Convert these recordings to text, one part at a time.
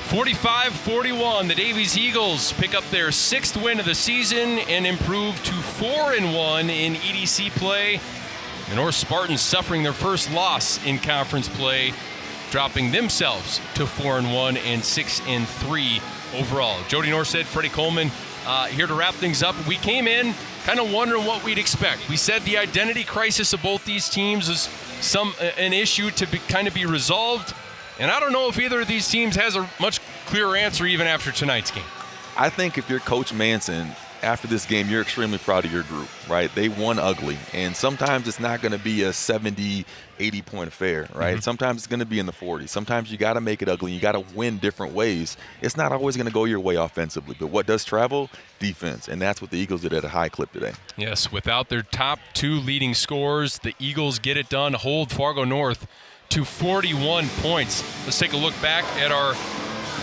45-41, the Davies Eagles pick up their 6th win of the season and improve to 4-1 in EDC play. The North Spartans suffering their first loss in conference play, dropping themselves to 4-1 and 6-3 overall. Jody Norstead, Freddie Coleman, here to wrap things up. We came in kind of wondering what we'd expect. We said the identity crisis of both these teams is an issue to be resolved. And I don't know if either of these teams has a much clearer answer even after tonight's game. I think if you're Coach Manson, after this game, you're extremely proud of your group, right? They won ugly. And sometimes it's not going to be a 70, 80-point affair, right? Mm-hmm. Sometimes it's going to be in the 40s. Sometimes you got to make it ugly. You got to win different ways. It's not always going to go your way offensively. But what does travel? Defense. And that's what the Eagles did at a high clip today. Yes, without their top 2 leading scorers, the Eagles get it done, hold Fargo North to 41 points. Let's take a look back at our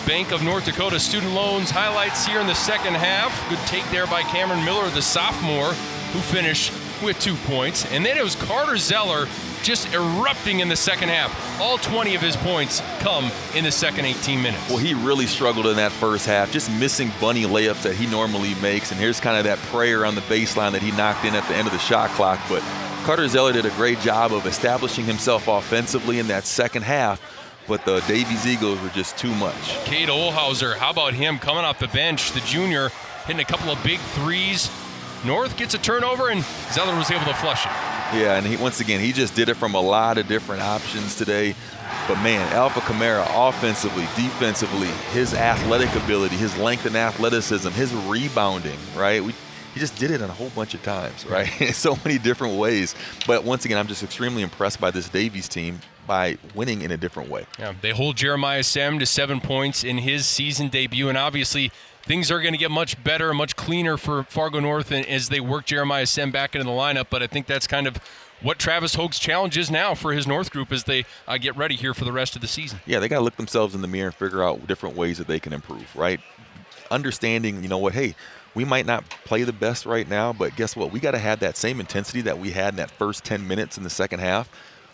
Bank of North Dakota student loans highlights here in the second half. Good take there by Cameron Miller, the sophomore, who finished with 2 points. And then it was Carter Zeller just erupting in the second half. All 20 of his points come in the second 18 minutes. Well, he really struggled in that first half, just missing bunny layups that he normally makes. And here's kind of that prayer on the baseline that he knocked in at the end of the shot clock. But Carter Zeller did a great job of establishing himself offensively in that second half, but the Davies Eagles were just too much. Cade Olhauser, how about him coming off the bench, the junior, hitting a couple of big threes. North gets a turnover, and Zeller was able to flush it. Yeah, and once again, he just did it from a lot of different options today. But, man, Alpha Kamara, offensively, defensively, his athletic ability, his length and athleticism, his rebounding, right? He just did it in a whole bunch of times, right? In so many different ways. But once again, I'm just extremely impressed by this Davies team by winning in a different way. Yeah, they hold Jeremiah Sem to 7 points in his season debut, and obviously things are going to get much better, much cleaner for Fargo North as they work Jeremiah Sem back into the lineup. But I think that's kind of what Travis Hogue's challenge is now for his North group as they get ready here for the rest of the season. Yeah, they got to look themselves in the mirror and figure out different ways that they can improve, right? Understanding, hey, we might not play the best right now, but guess what? We got to have that same intensity that we had in that first 10 minutes in the second half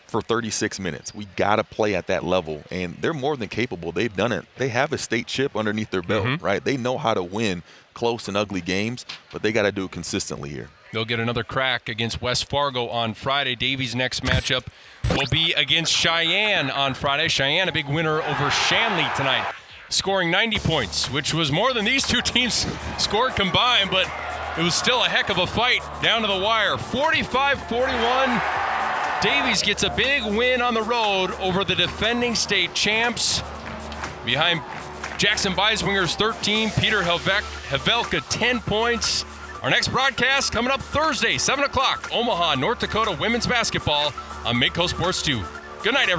for 36 minutes. We got to play at that level, and they're more than capable. They've done it. They have a state chip underneath their belt, right? They know how to win close and ugly games, but they got to do it consistently here. They'll get another crack against West Fargo on Friday. Davies' next matchup will be against Cheyenne on Friday. Cheyenne, a big winner over Shanley tonight, scoring 90 points, which was more than these two teams scored combined, but it was still a heck of a fight down to the wire. 45-41. Davies gets a big win on the road over the defending state champs. Behind Jackson Beiswinger's 13, Peter Havelka 10 points. Our next broadcast coming up Thursday, 7 o'clock, Omaha, North Dakota women's basketball on Midco Sports 2. Good night, everyone.